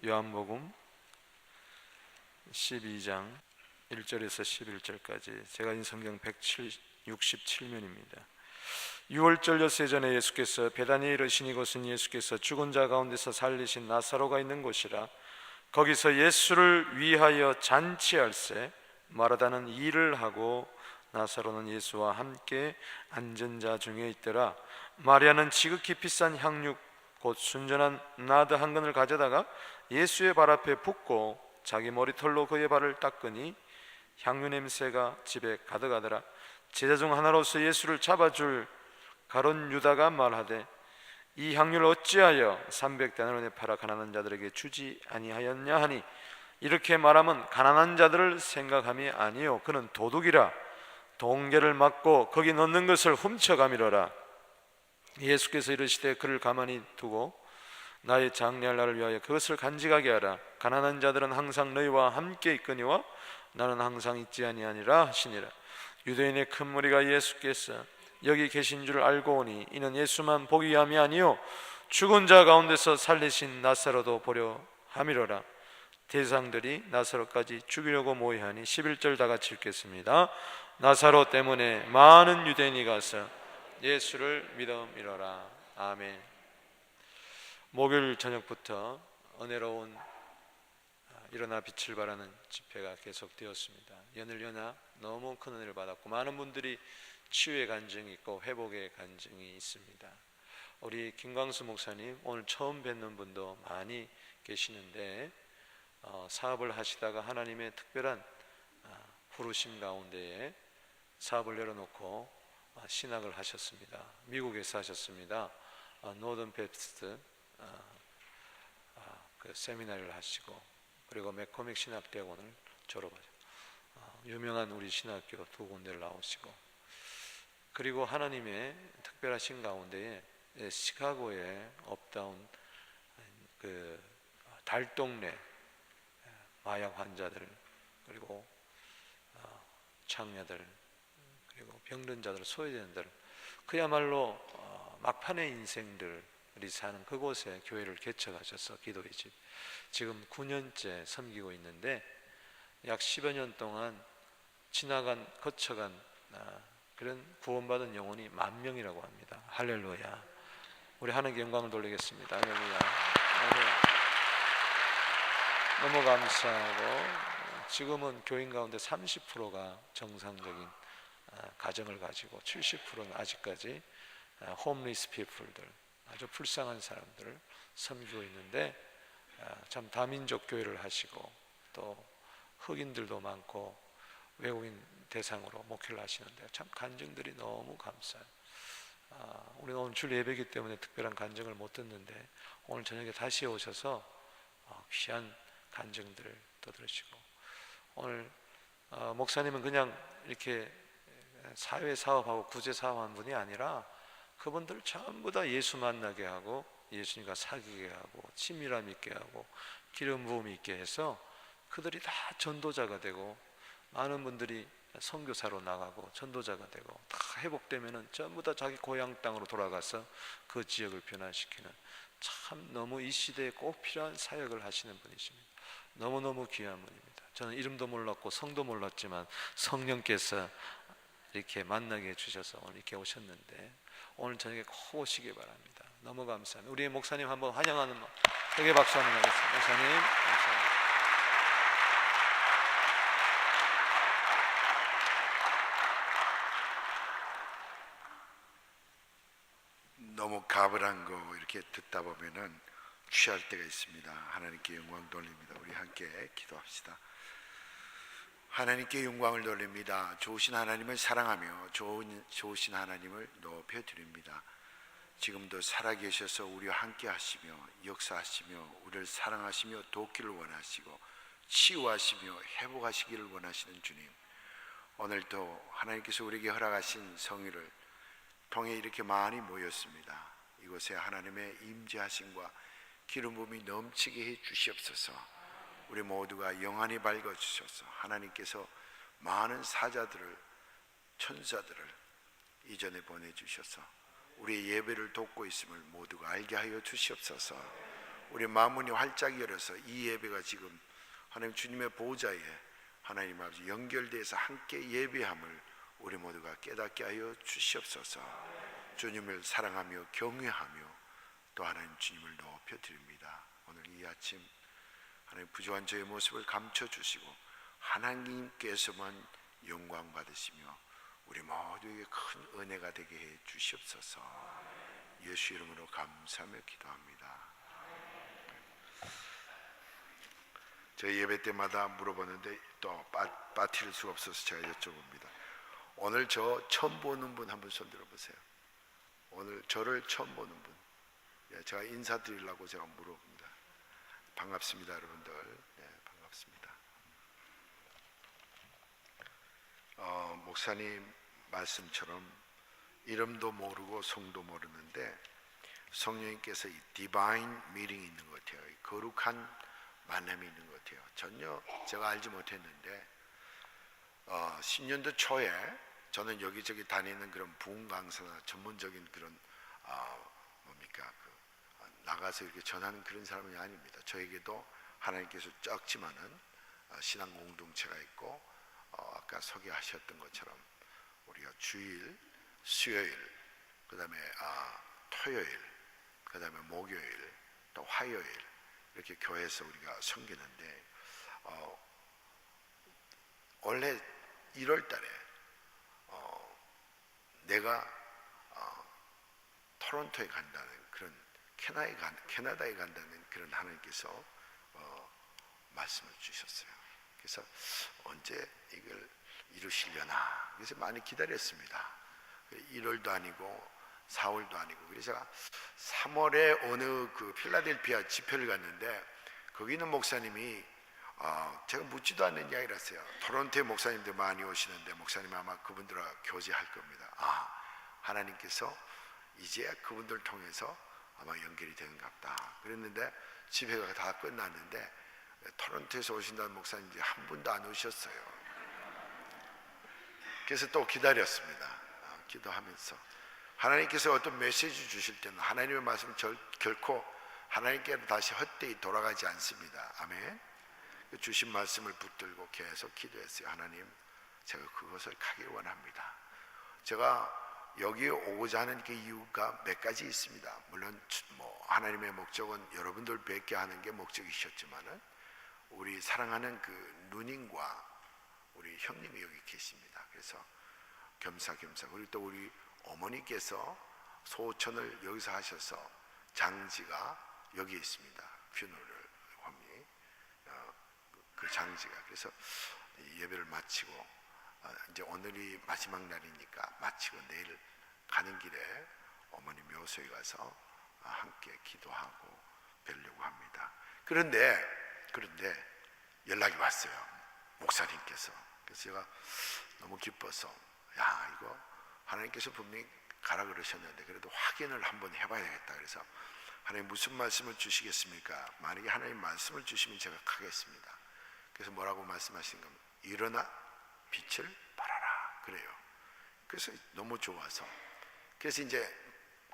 요한복음 12장 1절에서 11절까지 제가 인 성경 167면입니다. 6월절 엿새 전에 예수께서 베다니에 이르시니 이곳은 예수께서 죽은 자 가운데서 살리신 나사로가 있는 곳이라. 거기서 예수를 위하여 잔치할세 마르다는 일을 하고 나사로는 예수와 함께 앉은 자 중에 있더라. 마리아는 지극히 비싼 향유 곧 순전한 나드 한 근을 가져다가 예수의 발 앞에 붓고 자기 머리털로 그의 발을 닦으니 향유 냄새가 집에 가득하더라. 제자 중 하나로서 예수를 잡아줄 가룟 유다가 말하되 이 향유를 어찌하여 300데나리온에 팔아 가난한 자들에게 주지 아니하였냐 하니, 이렇게 말하면 가난한 자들을 생각함이 아니요 그는 도둑이라 동계를 맞고 거기 넣는 것을 훔쳐가미러라. 예수께서 이르시되 그를 가만히 두고 나의 장래할 날을 위하여 그것을 간직하게 하라. 가난한 자들은 항상 너희와 함께 있거니와 나는 항상 있지 아니하니라 하시니라. 유대인의 큰 무리가 예수께서 여기 계신 줄 알고 오니 이는 예수만 보기 위함이 아니요 죽은 자 가운데서 살리신 나사로도 보려 함이로라. 대상들이 나사로까지 죽이려고 모여하니 11절 다 같이 읽겠습니다. 나사로 때문에 많은 유대인이 가서 예수를 믿음이로라. 아멘. 목요일 저녁부터 은혜로운 일어나 빛을 발하는 집회가 계속되었습니다. 연일연하 너무 큰 은혜를 받았고 많은 분들이 치유의 간증이 있고 회복의 간증이 있습니다. 우리 김광수 목사님 오늘 처음 뵙는 분도 많이 계시는데 사업을 하시다가 하나님의 특별한 부르심 가운데에 사업을 열어놓고 신학을 하셨습니다. 미국에서 하셨습니다. 노던 베프티스트 그 세미나를 하시고 그리고 맥코믹 신학대학원을 졸업하셨고 유명한 우리 신학교 두 군데를 나오시고, 그리고 하나님의 특별하신 가운데에 시카고의 업다운 그 달동네 마약 환자들 그리고 창녀들 그리고 병든 자들 소외된들 그야말로 막판의 인생들이 사는 그곳에 교회를 개척하셔서 기도의 집 지금 9년째 섬기고 있는데 약 10여 년 동안 거쳐간 그런 구원받은 영혼이 10,000명이라고 합니다. 할렐루야. 우리 하나님께 영광을 돌리겠습니다. 할렐루야. 너무 감사하고 지금은 교인 가운데 30%가 정상적인 가정을 가지고 70%는 아직까지 홈리스 피플들 아주 불쌍한 사람들을 섬기고 있는데 참 다민족 교회를 하시고 또 흑인들도 많고 외국인 대상으로 목회를 하시는데 참 간증들이 너무 감사해요. 우리는 오늘 줄 예배이기 때문에 특별한 간증을 못 듣는데 오늘 저녁에 다시 오셔서 귀한 간증들을 또 들으시고, 오늘 목사님은 그냥 이렇게 사회 사업하고 구제 사업한 분이 아니라 그분들 전부 다 예수 만나게 하고 예수님과 사귀게 하고 친밀함 있게 하고 기름 부음 있게 해서 그들이 다 전도자가 되고 많은 분들이 선교사로 나가고 전도자가 되고 다 회복되면은 전부 다 자기 고향 땅으로 돌아가서 그 지역을 변화시키는 참 너무 이 시대에 꼭 필요한 사역을 하시는 분이십니다. 너무너무 귀한 분입니다. 저는 이름도 몰랐고 성도 몰랐지만 성령께서 이렇게 만나게 해주셔서 오늘 이렇게 오셨는데 오늘 저녁에 꼭 오시기 바랍니다. 너무 감사합니다. 우리 목사님 한번 환영하는 크게 박수 한번 하겠습니다. 목사님, 목사님. 너무 가불한 거 이렇게 듣다 보면은 취할 때가 있습니다. 하나님께 영광 돌립니다. 우리 함께 기도합시다. 하나님께 영광을 돌립니다. 좋으신 하나님을 사랑하며 좋으신 하나님을 높여드립니다. 지금도 살아계셔서 우리와 함께 하시며 역사하시며 우리를 사랑하시며 돕기를 원하시고 치유하시며 회복하시기를 원하시는 주님, 오늘도 하나님께서 우리에게 허락하신 성의를 통해 이렇게 많이 모였습니다. 이곳에 하나님의 임재하심과 기름 부음이 넘치게 해 주시옵소서. 우리 모두가 영안이 밝아 주셔서 하나님께서 많은 사자들을 천사들을 이전에 보내주셔서 우리의 예배를 돕고 있음을 모두가 알게 하여 주시옵소서. 우리 마음문이 활짝 열어서 이 예배가 지금 하나님 주님의 보호자에 하나님 아버지 연결돼서 함께 예배함을 우리 모두가 깨닫게 하여 주시옵소서. 주님을 사랑하며 경외하며 또 하나님 주님을 높여 드립니다. 오늘 이 아침 하나님 부족한 저의 모습을 감춰 주시고 하나님께서만 영광 받으시며 우리 모두에게 큰 은혜가 되게 해 주시옵소서. 예수 이름으로 감사하며 기도합니다. 저희 예배 때마다 물어보는데 또 빠뜨릴 수가 없어서 제가 여쭤봅니다. 오늘 저 처음 보는 분 한번 손 들어보세요. 오늘 저를 처음 보는 분. 제가 인사드리려고 제가 물어봅니다. 반갑습니다, 여러분들. 네, 반갑습니다. 목사님 말씀처럼 이름도 모르고 성도 모르는데 성령님께서 이 디바인 미팅이 있는 것 같아요. 이 거룩한 만남이 있는 것 같아요. 전혀 제가 알지 못했는데 10년도 초에 저는 여기저기 다니는 그런 부흥 강사나 전문적인 그런 나가서 이렇게 전하는 그런 사람이 아닙니다. 저에게도 하나님께서 적지만은 신앙 공동체가 있고 아까 소개하셨던 것처럼 우리가 주일, 수요일, 그다음에 토요일, 그다음에 목요일, 또 화요일 이렇게 교회에서 우리가 섬기는데 원래 1월 달에 내가 토론토에 간다는 그런 캐나다에 간다는 그런 하나님께서 말씀을 주셨어요. 그래서 언제 이걸 이루시려나 그래서 많이 기다렸습니다. 1월도 아니고 4월도 아니고 그래서 제가 3월에 어느 그 필라델피아 집회를 갔는데 거기 있는 목사님이 제가 묻지도 않는 이야기를 했어요. 토론토에 목사님들 많이 오시는데 목사님 아마 그분들과 교제할 겁니다. 하나님께서 이제 그분들 통해서 아마 연결이 되는가 보다 그랬는데 집회가 다 끝났는데 토론토에서 오신다는 목사님들이 한 분도 안 오셨어요. 그래서 또 기다렸습니다. 기도하면서 하나님께서 어떤 메시지 주실 때는 하나님의 말씀은 결코 하나님께로 다시 헛되이 돌아가지 않습니다. 아멘. 주신 말씀을 붙들고 계속 기도했어요. 하나님, 제가 그것을 가길 원합니다. 제가 여기 오고자 하는 그 이유가 몇 가지 있습니다. 물론 하나님의 목적은 여러분들 뵙게 하는 게 목적이셨지만은 우리 사랑하는 그 누님과 우리 형님이 여기 계십니다. 그래서 겸사겸사 그리고 또 우리 어머니께서 소천을 여기서 하셔서 장지가 여기 있습니다. 퓨너럴 홈이 그 장지가 그래서 예배를 마치고 이제 오늘이 마지막 날이니까 마치고 내일 가는 길에 어머니 묘소에 가서 함께 기도하고 뵈려고 합니다. 그런데 연락이 왔어요. 목사님께서. 그래서 제가 너무 기뻐서 이거 하나님께서 분명히 가라 그러셨는데 그래도 확인을 한번 해봐야 되겠다. 그래서 하나님 무슨 말씀을 주시겠습니까? 만약에 하나님 말씀을 주시면 제가 가겠습니다. 그래서 뭐라고 말씀하시는 겁니까? 일어나 빛을 발하라 그래요. 그래서 너무 좋아서 그래서 이제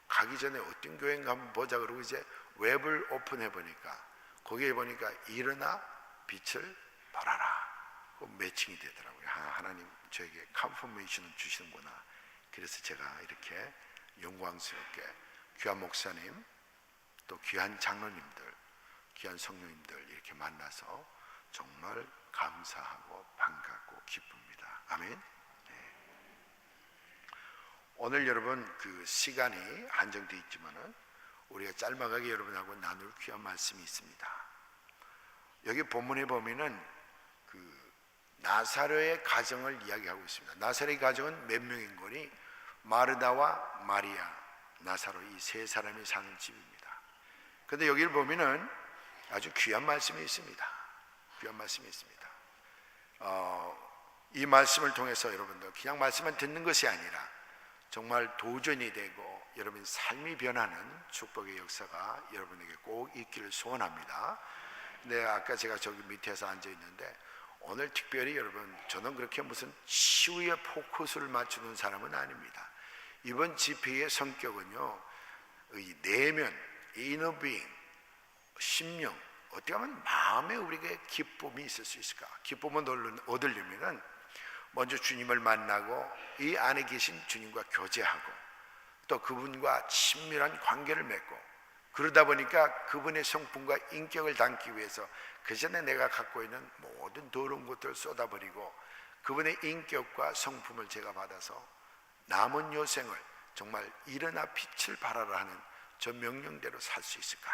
가기 전에 어떤 교회인가 한번 보자 그러고 이제 웹을 오픈해 보니까 거기에 보니까 일어나 빛을 발하라 그 매칭이 되더라고요. 하나님 저에게 컨퍼메이션을 주시는구나. 그래서 제가 이렇게 영광스럽게 귀한 목사님 또 귀한 장로님들 귀한 성령님들 이렇게 만나서 정말 감사하고 반갑고 기쁩니다. 아멘. 네. 오늘 여러분 그 시간이 한정되어 있지만은 우리가 짤막하게 여러분하고 나눌 귀한 말씀이 있습니다. 여기 본문에 보면은 그 나사로의 가정을 이야기하고 있습니다. 나사로의 가정은 몇 명인 거니? 마르다와 마리아, 나사로 이 세 사람이 사는 집입니다. 그런데 여기를 보면은 아주 귀한 말씀이 있습니다. 귀한 말씀이 있습니다. 이 말씀을 통해서 여러분들 그냥 말씀만 듣는 것이 아니라 정말 도전이 되고 여러분 삶이 변하는 축복의 역사가 여러분에게 꼭 있기를 소원합니다. 근데 아까 제가 저기 밑에서 앉아 있는데 오늘 특별히 여러분 저는 그렇게 무슨 치유에 포커스를 맞추는 사람은 아닙니다. 이번 집회의 성격은요 이 내면, 이너 빙, 심령, 어떻게 하면 마음에 우리에게 기쁨이 있을 수 있을까? 기쁨을 얻으려면 먼저 주님을 만나고 이 안에 계신 주님과 교제하고 또 그분과 친밀한 관계를 맺고, 그러다 보니까 그분의 성품과 인격을 담기 위해서 그 전에 내가 갖고 있는 모든 더러운 것들을 쏟아버리고 그분의 인격과 성품을 제가 받아서 남은 요생을 정말 일어나 빛을 발하라 하는 저 명령대로 살 수 있을까?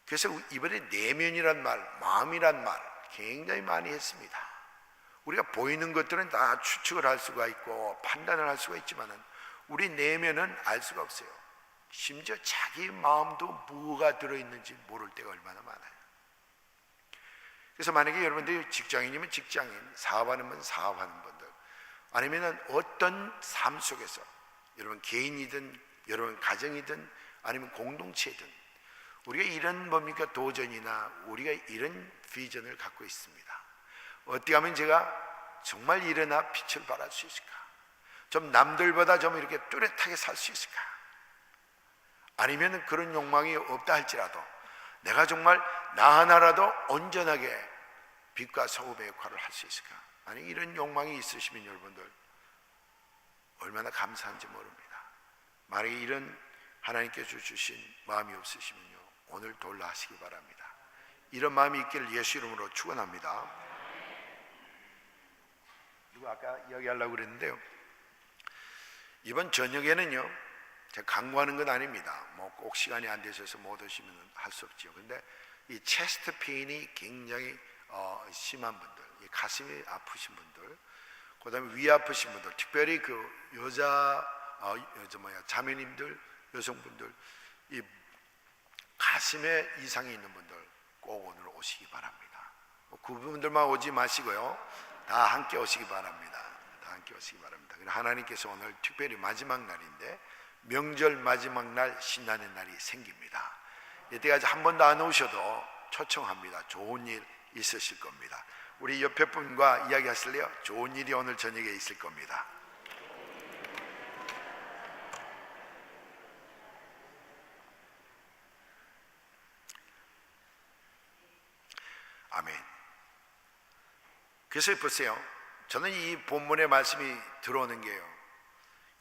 그래서 이번에 내면이란 말, 마음이란 말 굉장히 많이 했습니다. 우리가 보이는 것들은 다 추측을 할 수가 있고 판단을 할 수가 있지만은 우리 내면은 알 수가 없어요. 심지어 자기 마음도 뭐가 들어있는지 모를 때가 얼마나 많아요. 그래서 만약에 여러분들이 직장인이면 직장인, 사업하는 사업하는 분들, 아니면 어떤 삶 속에서 여러분 개인이든 여러분 가정이든 아니면 공동체든 우리가 이런 뭡니까 도전이나 우리가 이런 비전을 갖고 있습니다. 어떻게 하면 제가 정말 일어나 빛을 발할 수 있을까? 좀 남들보다 좀 이렇게 뚜렷하게 살 수 있을까? 아니면 그런 욕망이 없다 할지라도 내가 정말 나 하나라도 온전하게 빛과 소금의 역할을 할 수 있을까? 아니 이런 욕망이 있으시면 여러분들 얼마나 감사한지 모릅니다. 만약에 이런 하나님께서 주신 마음이 없으시면요 오늘 돌아하시기 바랍니다. 이런 마음이 있기를 예수 이름으로 축원합니다. 그리고 아까 이야기하려고 그랬는데요, 이번 저녁에는요 제가 강구하는 건 아닙니다. 뭐 꼭 시간이 안 되셔서 못 오시면 할 수 없죠. 근데 이 체스트 페인이 굉장히 심한 분들, 이 가슴이 아프신 분들, 그다음에 위 아프신 분들, 특별히 그 자매님들, 여성분들, 이 가슴에 이상이 있는 분들 꼭 오늘 오시기 바랍니다. 그분들만 오지 마시고요, 다 함께 오시기 바랍니다. 다 함께 오시기 바랍니다. 하나님께서 오늘 특별히 마지막 날인데 명절 마지막 날 신나는 날이 생깁니다. 이때까지 한 번도 안 오셔도 초청합니다. 좋은 일 있으실 겁니다. 우리 옆에 분과 이야기하실래요? 좋은 일이 오늘 저녁에 있을 겁니다. 아멘. 그래서 보세요, 저는 이 본문의 말씀이 들어오는 게요,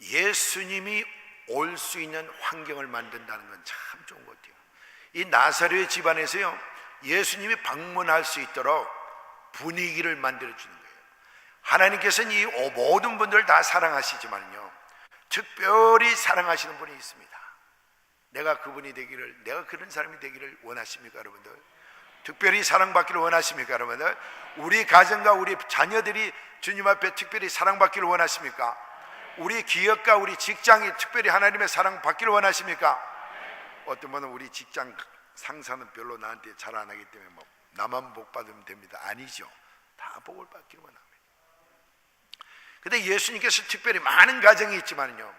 예수님이 올 수 있는 환경을 만든다는 건 참 좋은 것 같아요. 이 나사렛 집안에서요 예수님이 방문할 수 있도록 분위기를 만들어 주는 거예요. 하나님께서는 이 모든 분들을 다 사랑하시지만요 특별히 사랑하시는 분이 있습니다. 내가 그분이 되기를, 내가 그런 사람이 되기를 원하십니까 여러분들? 특별히 사랑받기를 원하십니까 여러분들? 우리 가정과 우리 자녀들이 주님 앞에 특별히 사랑받기를 원하십니까? 우리 기업과 우리 직장이 특별히 하나님의 사랑받기를 원하십니까? 어떤 분은 우리 직장 상사는 별로 나한테 잘 안 하기 때문에 뭐 나만 복 받으면 됩니다. 아니죠. 다 복을 받기를 원합니다. 근데 예수님께서 특별히 많은 가정이 있지만요,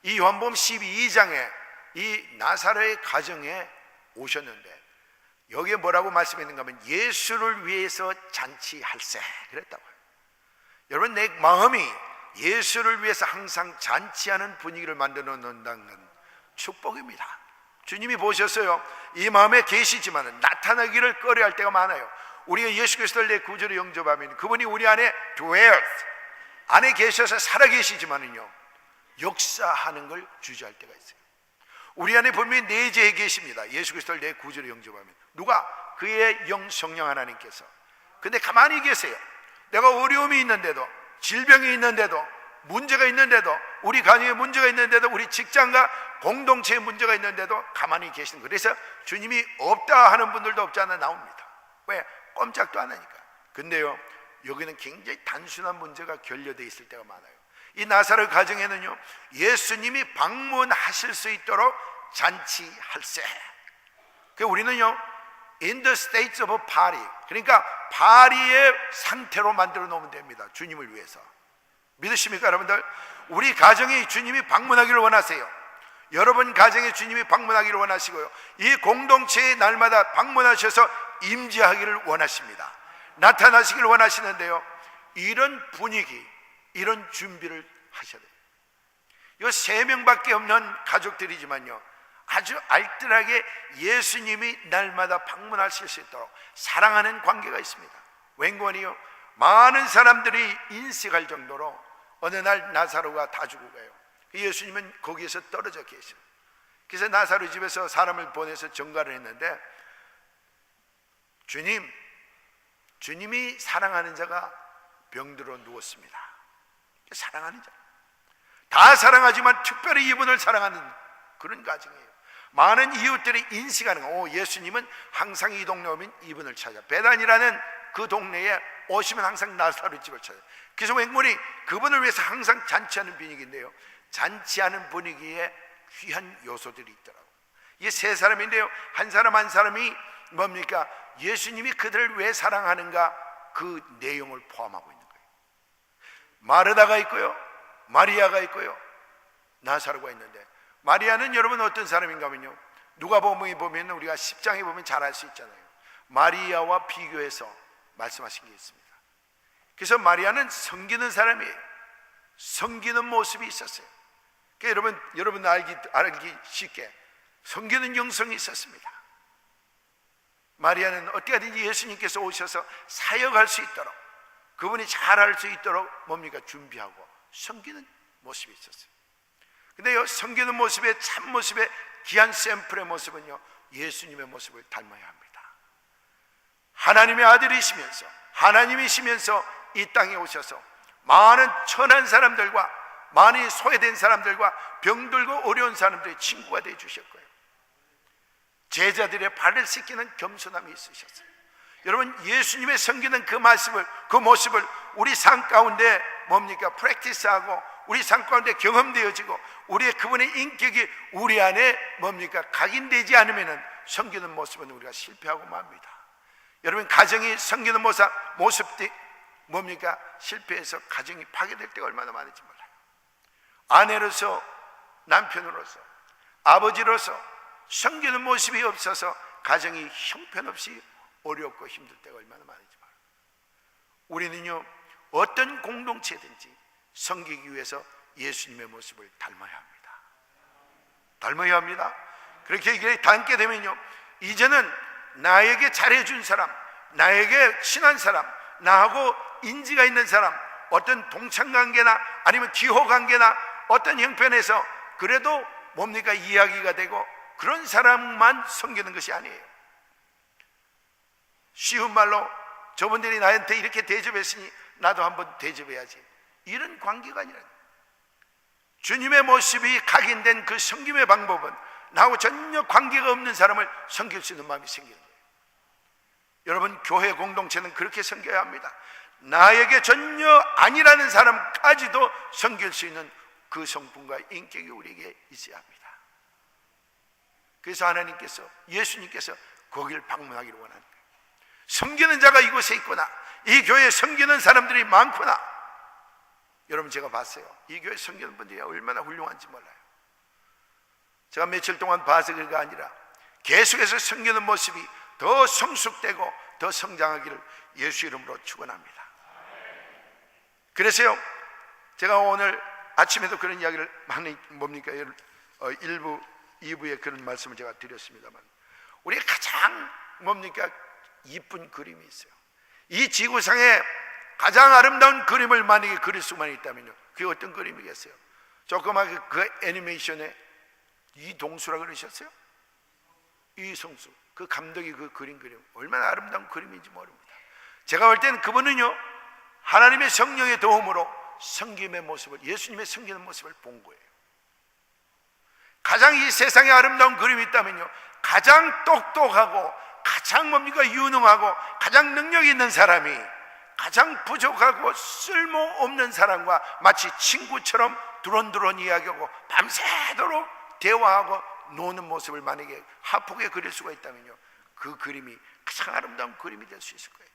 이 요한복음 12장에 이 나사렛의 가정에 오셨는데 여기에 뭐라고 말씀했는가 하면 예수를 위해서 잔치할세 그랬다고요. 여러분, 내 마음이 예수를 위해서 항상 잔치하는 분위기를 만들어 놓는다는 건 축복입니다. 주님이 보셨어요. 이 마음에 계시지만 나타나기를 꺼려할 때가 많아요. 우리가 예수 그리스도를 내 구주로 영접하면 그분이 우리 안에 dwells, 안에 계셔서 살아계시지만은요 역사하는 걸 주저할 때가 있어요. 우리 안에 분명히 내재해 계십니다. 예수 그리스도를 내 구주로 영접하면. 누가? 그의 영 성령 하나님께서. 근데 가만히 계세요. 내가 어려움이 있는데도, 질병이 있는데도, 문제가 있는데도, 우리 가정에 문제가 있는데도, 우리 직장과 공동체에 문제가 있는데도 가만히 계시는 거예요. 그래서 주님이 없다 하는 분들도 없지 않아 나옵니다. 왜? 꼼짝도 안 하니까. 근데요 여기는 굉장히 단순한 문제가 결여되어 있을 때가 많아요. 이 나사렛 가정에는요 예수님이 방문하실 수 있도록 잔치할세. 우리는요 in the state of party, 그러니까 파리의 상태로 만들어 놓으면 됩니다. 주님을 위해서. 믿으십니까 여러분들? 우리 가정에 주님이 방문하기를 원하세요. 여러분 가정에 주님이 방문하기를 원하시고요, 이 공동체의 날마다 방문하셔서 임재하기를 원하십니다. 나타나시기를 원하시는데요, 이런 분위기, 이런 준비를 하셔야 돼요. 이거 3명밖에 없는 가족들이지만요 아주 알뜰하게 예수님이 날마다 방문하실 수 있도록 사랑하는 관계가 있습니다. 웬건이요, 많은 사람들이 인식할 정도로 어느 날 나사로가 다 죽고 가요. 예수님은 거기에서 떨어져 계셔요. 그래서 나사로 집에서 사람을 보내서 전가를 했는데, 주님이 사랑하는 자가 병들어 누웠습니다. 사랑하는 자, 다 사랑하지만 특별히 이분을 사랑하는 그런 가정이에요. 많은 이웃들이 인식하는 거, 예수님은 항상 이 동네 오면 이분을 찾아, 베단이라는 그 동네에 오시면 항상 나사로 집을 찾아요. 그래서 웬만히 그분을 위해서 항상 잔치하는 분위기인데요, 잔치하는 분위기에 귀한 요소들이 있더라고요. 이게 세 사람인데요, 한 사람 한 사람이 뭡니까? 예수님이 그들을 왜 사랑하는가, 그 내용을 포함하고 있는 거예요. 마르다가 있고요, 마리아가 있고요, 나사로가 있는데, 마리아는 여러분 어떤 사람인가 하면요, 누가복음에 보면 우리가 10장에 보면 잘 알 수 있잖아요. 마리아와 비교해서 말씀하신 게 있습니다. 그래서 마리아는 섬기는 사람이에요. 섬기는 모습이 있었어요. 그러니까 여러분 알기 쉽게 섬기는 영성이 있었습니다. 마리아는 어떻게 하든지 예수님께서 오셔서 사역할 수 있도록, 그분이 잘할 수 있도록 뭡니까? 준비하고 섬기는 모습이 있었어요. 근데요, 섬기는 모습의 참모습의 귀한 샘플의 모습은요, 예수님의 모습을 닮아야 합니다. 하나님의 아들이시면서, 하나님이시면서 이 땅에 오셔서 많은 천한 사람들과 많이 소외된 사람들과 병들고 어려운 사람들의 친구가 되어 주셨고요, 제자들의 발을 씻기는 겸손함이 있으셨어요. 여러분, 예수님의 섬기는 그 모습을 우리 삶 가운데 뭡니까? 프랙티스하고 우리 삶 가운데 경험되어지고 우리의 그분의 인격이 우리 안에 뭡니까? 각인되지 않으면 섬기는 모습은 우리가 실패하고 맙니다. 여러분, 가정이 섬기는 모습이 뭡니까? 실패해서 가정이 파괴될 때가 얼마나 많은지 몰라요. 아내로서, 남편으로서, 아버지로서 섬기는 모습이 없어서 가정이 형편없이 어렵고 힘들 때가 얼마나 많은지 몰라요. 우리는요, 어떤 공동체든지 섬기기 위해서 예수님의 모습을 닮아야 합니다. 닮아야 합니다. 그렇게 닮게 되면요, 이제는 나에게 잘해준 사람, 나에게 친한 사람, 나하고 인지가 있는 사람, 어떤 동창관계나 아니면 기호관계나 어떤 형편에서 그래도 뭡니까? 이야기가 되고 그런 사람만 섬기는 것이 아니에요. 쉬운 말로 저분들이 나한테 이렇게 대접했으니 나도 한번 대접해야지, 이런 관계가 아니라 주님의 모습이 각인된 그 섬김의 방법은 나하고 전혀 관계가 없는 사람을 섬길 수 있는 마음이 생기는 거예요. 여러분, 교회 공동체는 그렇게 섬겨야 합니다. 나에게 전혀 아니라는 사람까지도 섬길 수 있는 그 성품과 인격이 우리에게 있어야 합니다. 그래서 하나님께서, 예수님께서 거기를 방문하기를 원하는 거예요. 섬기는 자가 이곳에 있구나, 이 교회에 섬기는 사람들이 많구나. 여러분, 제가 봤어요. 이 교회 섬기는 분들이 얼마나 훌륭한지 몰라요. 제가 며칠 동안 봐서 그가 아니라 계속해서 섬기는 모습이 더 성숙되고 더 성장하기를 예수 이름으로 축원합니다. 그래서요, 제가 오늘 아침에도 그런 이야기를 많이 뭡니까? 1부, 2부에 그런 말씀을 제가 드렸습니다만, 우리가 가장 뭡니까? 이쁜 그림이 있어요. 이 지구상에 가장 아름다운 그림을 만약에 그릴 수만 있다면요, 그게 어떤 그림이겠어요? 조그맣게 그 애니메이션에 이동수라 그러셨어요? 이성수, 그 감독이 그 그림 얼마나 아름다운 그림인지 모릅니다. 제가 볼 때는 그분은요, 하나님의 성령의 도움으로 섬김의 모습을, 예수님의 섬기는 모습을 본 거예요. 가장 이 세상에 아름다운 그림이 있다면요, 가장 똑똑하고 가장 뭡니까? 유능하고 가장 능력 있는 사람이 가장 부족하고 쓸모없는 사람과 마치 친구처럼 두런두런 이야기하고 밤새도록 대화하고 노는 모습을 만약에 하프게 그릴 수가 있다면요, 그 그림이 가장 아름다운 그림이 될 수 있을 거예요.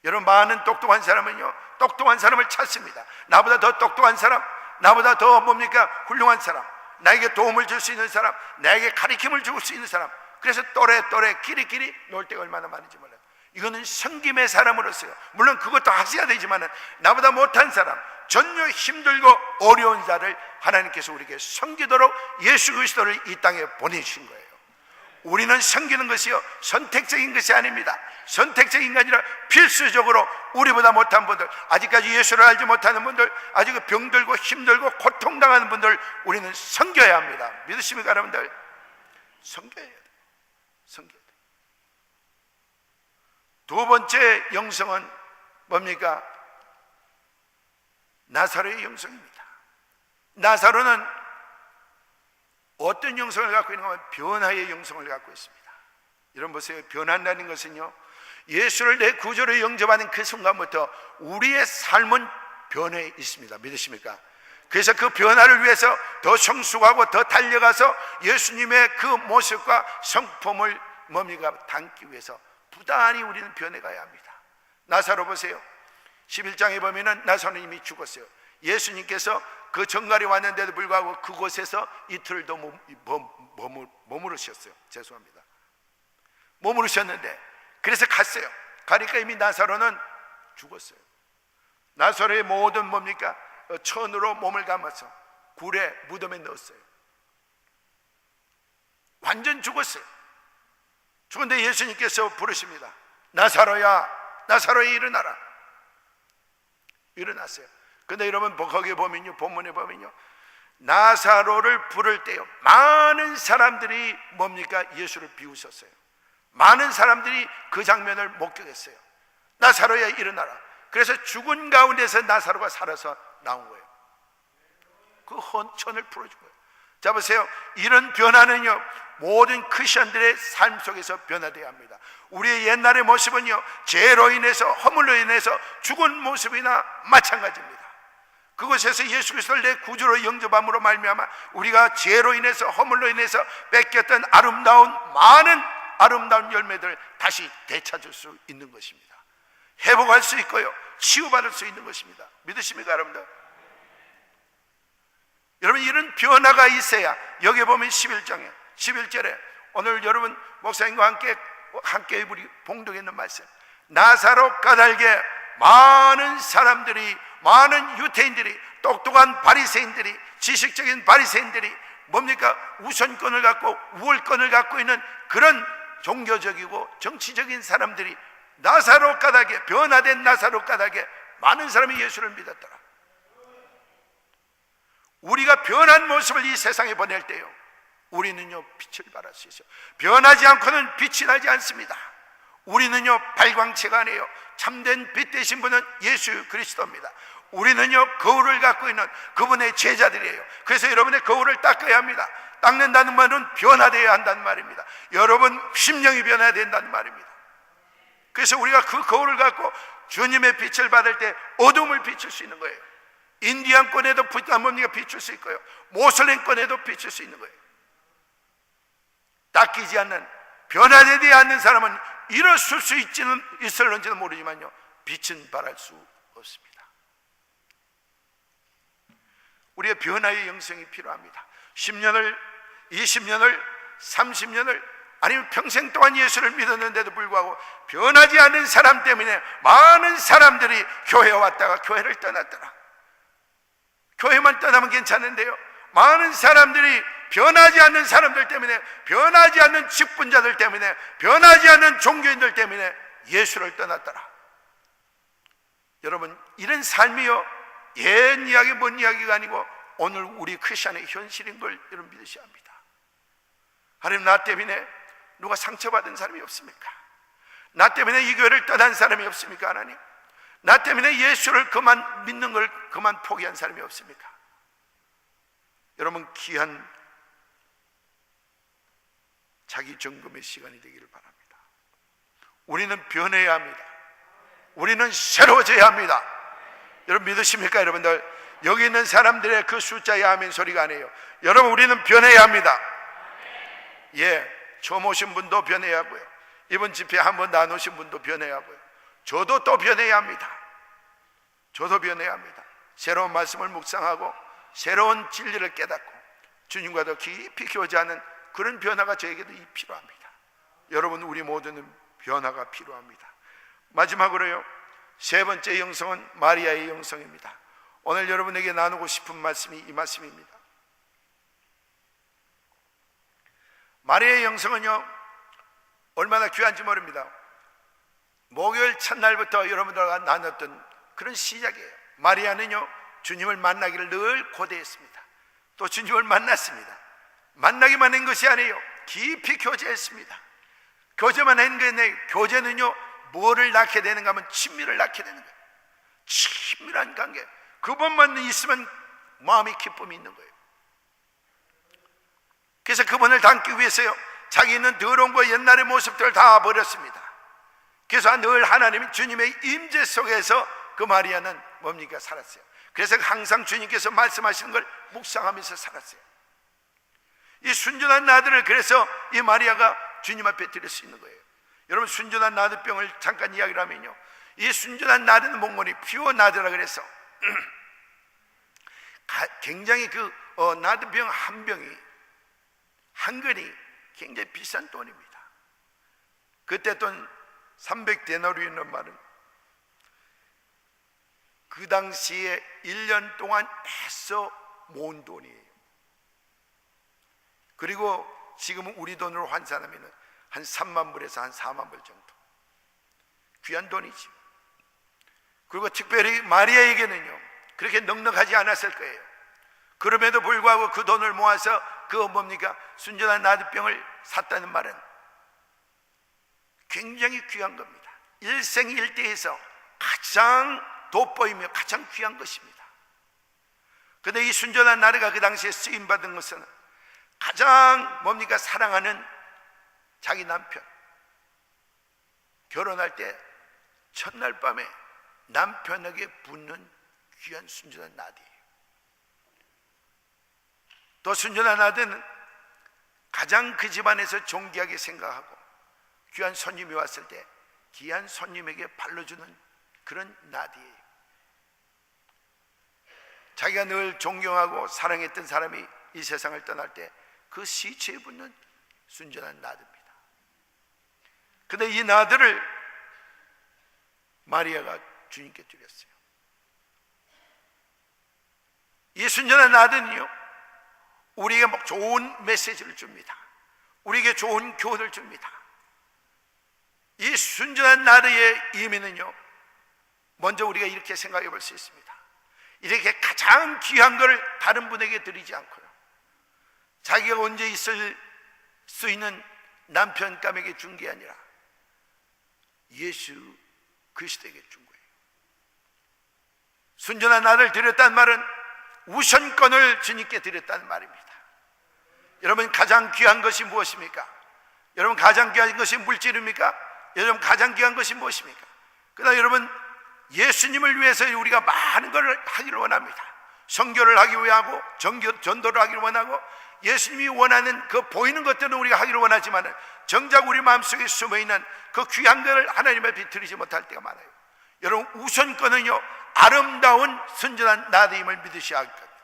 여러분, 많은 똑똑한 사람은요, 똑똑한 사람을 찾습니다. 나보다 더 똑똑한 사람, 나보다 더 뭡니까? 훌륭한 사람, 나에게 도움을 줄 수 있는 사람, 나에게 가르침을 줄 수 있는 사람. 그래서 또래 끼리끼리 놀 때가 얼마나 많은지 몰라요. 이거는 섬김의 사람으로서요, 물론 그것도 하셔야 되지만 나보다 못한 사람, 전혀 힘들고 어려운 자를 하나님께서 우리에게 섬기도록 예수 그리스도를 이 땅에 보내주신 거예요. 우리는 섬기는 것이요 선택적인 것이 아닙니다. 선택적인 게 아니라 필수적으로 우리보다 못한 분들, 아직까지 예수를 알지 못하는 분들, 아직 병들고 힘들고 고통당하는 분들 우리는 섬겨야 합니다. 믿으십니까 여러분들? 섬겨야 돼요. 섬겨야 돼요. 두 번째 영성은 뭡니까? 나사로의 영성입니다. 나사로는 어떤 영성을 갖고 있는가 하면 변화의 영성을 갖고 있습니다. 여러분 보세요. 변한다는 것은요, 예수를 내 구주로 영접하는 그 순간부터 우리의 삶은 변해 있습니다. 믿으십니까? 그래서 그 변화를 위해서 더 성숙하고 더 달려가서 예수님의 그 모습과 성품을 뭡니까? 담기 위해서 부단히 우리는 변해가야 합니다. 나사로 보세요. 11장에 보면은 나사로는 이미 죽었어요. 예수님께서 그 정갈이 왔는데도 불구하고 그곳에서 이틀도 머무르셨어요. 죄송합니다. 머무르셨는데 그래서 갔어요. 가니까 이미 나사로는 죽었어요. 나사로의 모든 뭡니까? 천으로 몸을 감아서 굴에 무덤에 넣었어요. 완전 죽었어요. 죽은데 예수님께서 부르십니다. 나사로야, 나사로야 일어나라. 일어났어요. 근데 여러분 거기에 보면요, 본문에 보면요, 나사로를 부를 때요 많은 사람들이 뭡니까? 예수를 비웃었어요. 많은 사람들이 그 장면을 목격했어요. 나사로야 일어나라. 그래서 죽은 가운데서 나사로가 살아서 나온 거예요. 그 헌천을 풀어준 거예요. 자 보세요. 이런 변화는요 모든 크리스천들의 삶 속에서 변화되어야 합니다. 우리의 옛날의 모습은요 죄로 인해서, 허물로 인해서 죽은 모습이나 마찬가지입니다. 그곳에서 예수 그리스도를 내 구주로 영접함으로 말미암아 우리가 죄로 인해서, 허물로 인해서 뺏겼던 많은 아름다운 열매들 다시 되찾을 수 있는 것입니다. 회복할 수 있고요 치유받을 수 있는 것입니다. 믿으십니까 여러분들? 여러분 이런 변화가 있어야, 여기 보면 11장에 11절에 오늘 여러분 목사님과 함께 우리 봉독했는 말씀, 나사로 까닭에 많은 사람들이, 많은 유대인들이, 똑똑한 바리새인들이, 지식적인 바리새인들이 뭡니까? 우선권을 갖고 우월권을 갖고 있는 그런 종교적이고 정치적인 사람들이 나사로 까닭에, 변화된 나사로 까닭에 많은 사람이 예수를 믿었더라. 우리가 변한 모습을 이 세상에 보낼 때요 우리는요 빛을 발할 수 있어요. 변하지 않고는 빛이 나지 않습니다. 우리는요 발광체가 아니에요. 참된 빛 되신 분은 예수 그리스도입니다. 우리는요 거울을 갖고 있는 그분의 제자들이에요. 그래서 여러분의 거울을 닦아야 합니다. 닦는다는 말은 변화되어야 한다는 말입니다. 여러분 심령이 변해야 된다는 말입니다. 그래서 우리가 그 거울을 갖고 주님의 빛을 받을 때 어둠을 비출 수 있는 거예요. 인디안권에도 뭡니까? 비출 수 있고요 모슬렘권에도 비출 수 있는 거예요. 닦이지 않는, 변화되지 않는 사람은 일어설 수 있을런지는 모르지만요 빛은 발할 수 없습니다. 우리의 변화의 영성이 필요합니다. 10년을, 20년을, 30년을 아니면 평생 동안 예수를 믿었는데도 불구하고 변하지 않는 사람 때문에 많은 사람들이 교회에 왔다가 교회를 떠났더라. 교회만 떠나면 괜찮은데요 많은 사람들이 변하지 않는 사람들 때문에, 변하지 않는 직분자들 때문에, 변하지 않는 종교인들 때문에 예수를 떠났더라. 여러분 이런 삶이요 옛 이야기, 먼 이야기가 아니고 오늘 우리 크리스천의 현실인 걸 여러분 믿으셔야 합니다. 하나님, 나 때문에 누가 상처받은 사람이 없습니까? 나 때문에 이 교회를 떠난 사람이 없습니까? 하나님, 나 때문에 예수를 그만 믿는 걸 그만 포기한 사람이 없습니까? 여러분 귀한 자기 점검의 시간이 되기를 바랍니다. 우리는 변해야 합니다. 우리는 새로워져야 합니다. 여러분 믿으십니까? 여러분들 여기 있는 사람들의 그 숫자의 아멘 소리가 아니에요. 여러분 우리는 변해야 합니다. 예, 처음 오신 분도 변해야 하고요 이번 집회 한 번 안 오신 분도 변해야 하고요 저도 또 변해야 합니다. 저도 변해야 합니다. 새로운 말씀을 묵상하고 새로운 진리를 깨닫고 주님과 더 깊이 교제하는 그런 변화가 저에게도 필요합니다. 여러분 우리 모두는 변화가 필요합니다. 마지막으로요 세 번째 영성은 마리아의 영성입니다. 오늘 여러분에게 나누고 싶은 말씀이 이 말씀입니다. 마리아의 영성은요 얼마나 귀한지 모릅니다. 목요일 첫날부터 여러분들과 나눴던 그런 시작이에요. 마리아는요 주님을 만나기를 늘 고대했습니다. 또 주님을 만났습니다. 만나기만 한 것이 아니에요. 깊이 교제했습니다. 교제만 한 게 아니에요. 교제는요 뭐를 낳게 되는가 하면 친밀을 낳게 되는 거예요. 친밀한 관계. 그분만 있으면 마음이 기쁨이 있는 거예요. 그래서 그분을 닮기 위해서요 자기는 더러운 거 옛날의 모습들을 다 버렸습니다. 그래서 늘 하나님이 주님의 임재 속에서 그 마리아는 뭡니까? 살았어요. 그래서 항상 주님께서 말씀하시는 걸 묵상하면서 살았어요. 이 순전한 나들을 그래서 이 마리아가 주님 앞에 드릴 수 있는 거예요. 여러분 순전한 나들병을 잠깐 이야기를 하면요 이 순전한 나드는 몽골이 퓨어 나드라 그래서 굉장히 그 나드병 한 병이 한 근이 굉장히 비싼 돈입니다. 그때 돈 300데나리온이라는 말은 그 당시에 1년 동안 애써 모은 돈이에요. 그리고 지금은 우리 돈으로 환산하면 한 3만 불에서 한 4만 불 정도 귀한 돈이죠. 그리고 특별히 마리아에게는요 그렇게 넉넉하지 않았을 거예요. 그럼에도 불구하고 그 돈을 모아서 그 뭡니까? 순전한 나드병을 샀다는 말은 굉장히 귀한 겁니다. 일생일대에서 가장 돋보이며 가장 귀한 것입니다. 그런데 이 순전한 나드가 그 당시에 쓰임받은 것은 가장 뭡니까? 사랑하는 자기 남편, 결혼할 때 첫날 밤에 남편에게 붙는 귀한 순전한 나드예요. 또 순전한 나드는 가장 그 집안에서 존귀하게 생각하고 귀한 손님이 왔을 때 귀한 손님에게 발라주는 그런 나드예요. 자기가 늘 존경하고 사랑했던 사람이 이 세상을 떠날 때 그 시체에 붙는 순전한 나드입니다. 그런데 이 나드를 마리아가 주님께 드렸어요. 이 순전한 나드는요 우리에게 막 좋은 메시지를 줍니다. 우리에게 좋은 교훈을 줍니다. 이 순전한 나드의 의미는요 먼저 우리가 이렇게 생각해 볼 수 있습니다. 이렇게 가장 귀한 것을 다른 분에게 드리지 않고요 자기가 언제 있을 수 있는 남편감에게 준 게 아니라 예수 그리스도에게 준 거예요. 순전한 나를 드렸다는 말은 우선권을 주님께 드렸다는 말입니다. 여러분 가장 귀한 것이 무엇입니까? 여러분 가장 귀한 것이 물질입니까? 여러분 가장 귀한 것이 무엇입니까? 그러나 여러분 예수님을 위해서 우리가 많은 걸 하기를 원합니다. 선교를 하기 위하고 전도를 하기를 원하고 예수님이 원하는 그 보이는 것들은 우리가 하기를 원하지만 정작 우리 마음속에 숨어있는 그 귀한 것을 하나님 앞에 드리지 못할 때가 많아요. 여러분 우선권은요 아름다운 순전한 나드임을 믿으셔야 할 겁니다.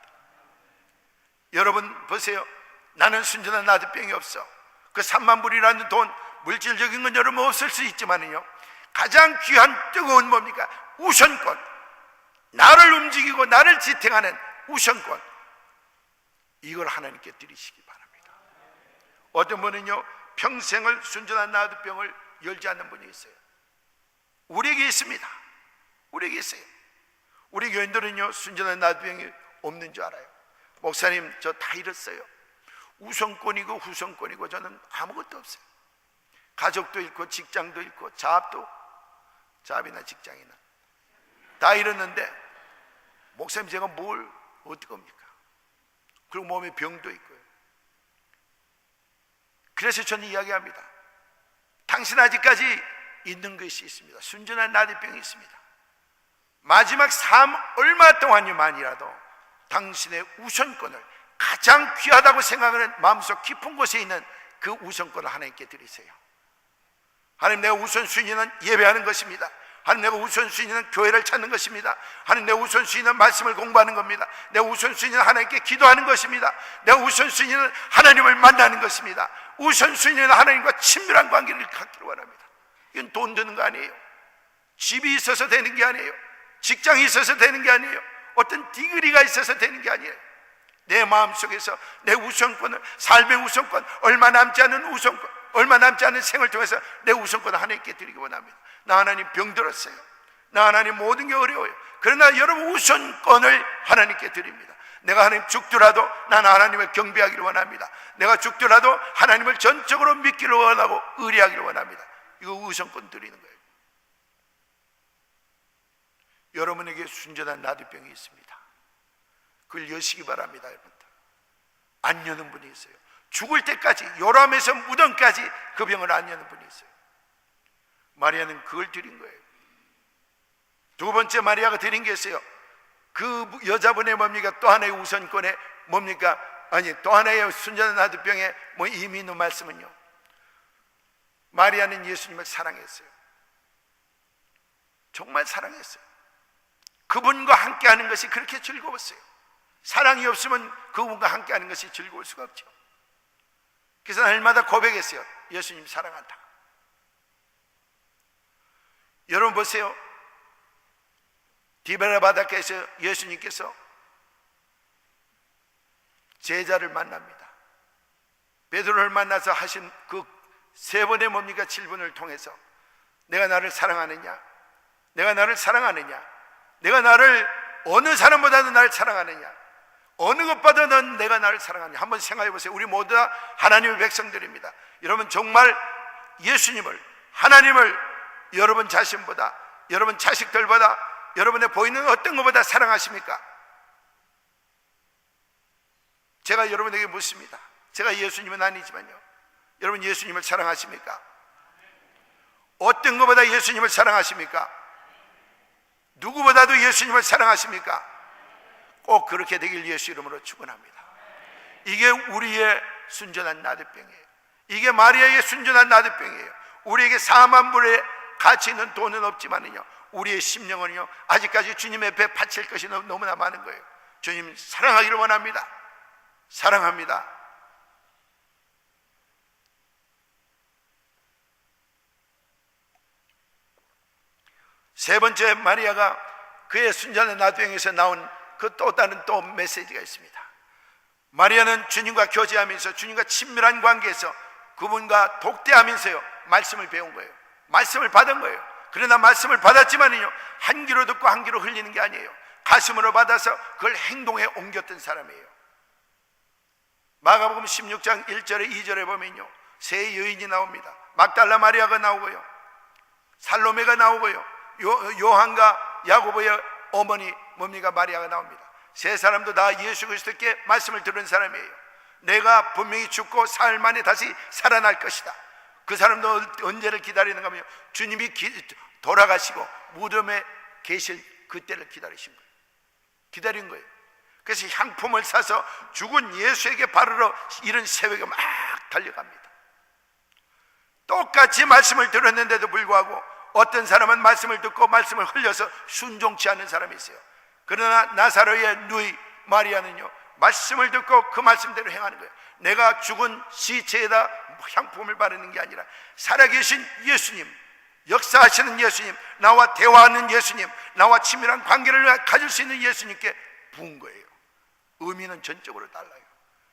여러분 보세요. 나는 순전한 나드병이 없어. 그 3만 불이라는 돈 물질적인 건 여러분 없을 수 있지만요 가장 귀한 뜨거운 뭡니까? 우선권, 나를 움직이고 나를 지탱하는 우선권, 이걸 하나님께 드리시기 바랍니다. 어떤 분은요 평생을 순전한 나드병을 열지 않는 분이 있어요. 우리에게 있습니다. 우리에게 있어요. 우리 교인들은요 순전한 나드병이 없는 줄 알아요. 목사님 저 다 잃었어요. 우선권이고 후선권이고 저는 아무것도 없어요. 가족도 잃고 직장도 잃고 잡이나 직장이나 다 잃었는데 목사님 제가 뭘 어떻게 합니까? 그리고 몸에 병도 있고요. 그래서 저는 이야기합니다. 당신 아직까지 있는 것이 있습니다. 순전한 나드병이 있습니다. 마지막 삶 얼마 동안만이라도 당신의 우선권을 가장 귀하다고 생각하는 마음속 깊은 곳에 있는 그 우선권을 하나님께 드리세요. 하나님 내가 우선순위는 예배하는 것입니다. 하나님 내가 우선순위는 교회를 찾는 것입니다. 하나님 내가 우선순위는 말씀을 공부하는 겁니다. 내가 우선순위는 하나님께 기도하는 것입니다. 내가 우선순위는 하나님을 만나는 것입니다. 우선순위는 하나님과 친밀한 관계를 갖기를 원합니다. 이건 돈 드는 거 아니에요. 집이 있어서 되는 게 아니에요. 직장이 있어서 되는 게 아니에요. 어떤 디그리가 있어서 되는 게 아니에요. 내 마음속에서 내 우선권을, 삶의 우선권, 얼마 남지 않은 우선권, 얼마 남지 않은 생을 통해서 내 우선권을 하나님께 드리기 원합니다. 나 하나님 병들었어요. 나 하나님 모든 게 어려워요. 그러나 여러분 우선권을 하나님께 드립니다. 내가 하나님 죽더라도 나는 하나님을 경배하기를 원합니다. 내가 죽더라도 하나님을 전적으로 믿기를 원하고 의뢰하기를 원합니다. 이거 우선권 드리는 거예요. 여러분에게 순전한 나두병이 있습니다. 그걸 여시기 바랍니다. 여러분들, 안 여는 분이 있어요. 죽을 때까지, 요람에서 무덤까지 그 병을 안 여는 분이 있어요. 마리아는 그걸 드린 거예요. 두 번째 마리아가 드린 게 있어요. 그 여자분의 뭡니까? 또 하나의 우선권에 뭡니까? 아니, 또 하나의 순전한 나두병의 의미 있는 말씀은요, 마리아는 예수님을 사랑했어요. 정말 사랑했어요. 그분과 함께하는 것이 그렇게 즐거웠어요. 사랑이 없으면 그분과 함께하는 것이 즐거울 수가 없죠. 그래서 날마다 고백했어요. 예수님 사랑한다. 여러분 보세요. 디베라 바닷가에서 예수님께서 제자를 만납니다. 베드로를 만나서 하신 그 세 번의 뭡니까? 질문을 통해서 내가 나를 사랑하느냐? 내가 나를 사랑하느냐? 내가 나를 어느 사람보다도 나를 사랑하느냐? 어느 것보다 넌 내가 나를 사랑하느냐? 한번 생각해 보세요. 우리 모두 다 하나님의 백성들입니다. 여러분 정말 예수님을, 하나님을 여러분 자신보다, 여러분 자식들보다, 여러분의 보이는 어떤 것보다 사랑하십니까? 제가 여러분에게 묻습니다. 제가 예수님은 아니지만요, 여러분 예수님을 사랑하십니까? 어떤 것보다 예수님을 사랑하십니까? 누구보다도 예수님을 사랑하십니까? 꼭 그렇게 되길 예수 이름으로 축원합니다. 이게 우리의 순전한 나두병이에요. 이게 마리아의 순전한 나두병이에요. 우리에게 4만 불의 가치 있는 돈은 없지만요, 우리의 심령은요 아직까지 주님 앞에 바칠 것이 너무나 많은 거예요. 주님 사랑하기를 원합니다. 사랑합니다. 세 번째, 마리아가 그의 순전한 나두병에서 나온 그 또 다른 또 메시지가 있습니다. 마리아는 주님과 교제하면서, 주님과 친밀한 관계에서 그분과 독대하면서요 말씀을 배운 거예요. 말씀을 받은 거예요. 그러나 말씀을 받았지만요, 한 귀로 듣고 한 귀로 흘리는 게 아니에요. 가슴으로 받아서 그걸 행동에 옮겼던 사람이에요. 마가복음 16장 1절에 2절에 보면요, 세 여인이 나옵니다. 막달라 마리아가 나오고요, 살로메가 나오고요, 요한과 야고보의 어머니 뭡니까? 마리아가 나옵니다. 세 사람도 다 예수 그리스도께 말씀을 들은 사람이에요. 내가 분명히 죽고 사흘 만에 다시 살아날 것이다. 그 사람도 언제를 기다리는가 하면 주님이 돌아가시고 무덤에 계실 그때를 기다리신 거예요. 기다린 거예요. 그래서 향품을 사서 죽은 예수에게 바르러 이런 새벽에 막 달려갑니다. 똑같이 말씀을 들었는데도 불구하고 어떤 사람은 말씀을 듣고 말씀을 흘려서 순종치 않는 사람이 있어요. 그러나 나사로의 누이 마리아는요, 말씀을 듣고 그 말씀대로 행하는 거예요. 내가 죽은 시체에다 향품을 바르는 게 아니라 살아계신 예수님, 역사하시는 예수님, 나와 대화하는 예수님, 나와 친밀한 관계를 가질 수 있는 예수님께 부은 거예요. 의미는 전적으로 달라요.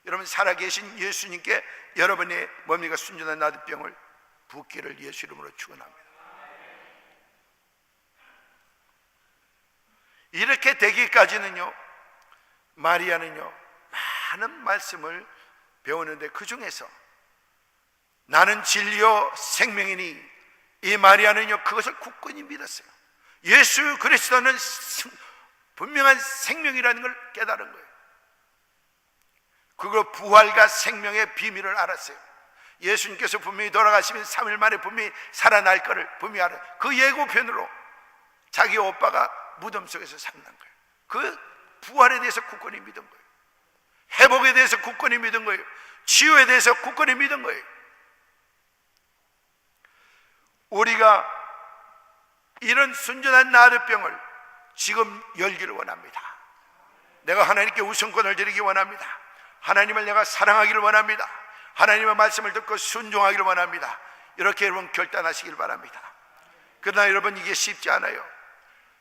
여러분 살아계신 예수님께 여러분의 뭡니까? 순전한 나두병을 붓기를 예수 이름으로 축원합니다. 이렇게 되기까지는요, 마리아는요 많은 말씀을 배우는데 그 중에서 나는 진리요 생명이니, 이 마리아는요 그것을 굳건히 믿었어요. 예수 그리스도는 분명한 생명이라는 걸 깨달은 거예요. 그걸 부활과 생명의 비밀을 알았어요. 예수님께서 분명히 돌아가시면 3일 만에 분명히 살아날 것을 분명히 알아요. 그 예고편으로 자기 오빠가 무덤 속에서 살아난 거예요. 그 부활에 대해서 굳건히 믿은 거예요. 회복에 대해서 굳건히 믿은 거예요. 치유에 대해서 굳건히 믿은 거예요. 우리가 이런 순전한 나두병을 지금 열기를 원합니다. 내가 하나님께 우선권을 드리기 원합니다. 하나님을 내가 사랑하기를 원합니다. 하나님의 말씀을 듣고 순종하기를 원합니다. 이렇게 여러분 결단하시길 바랍니다. 그러나 여러분 이게 쉽지 않아요.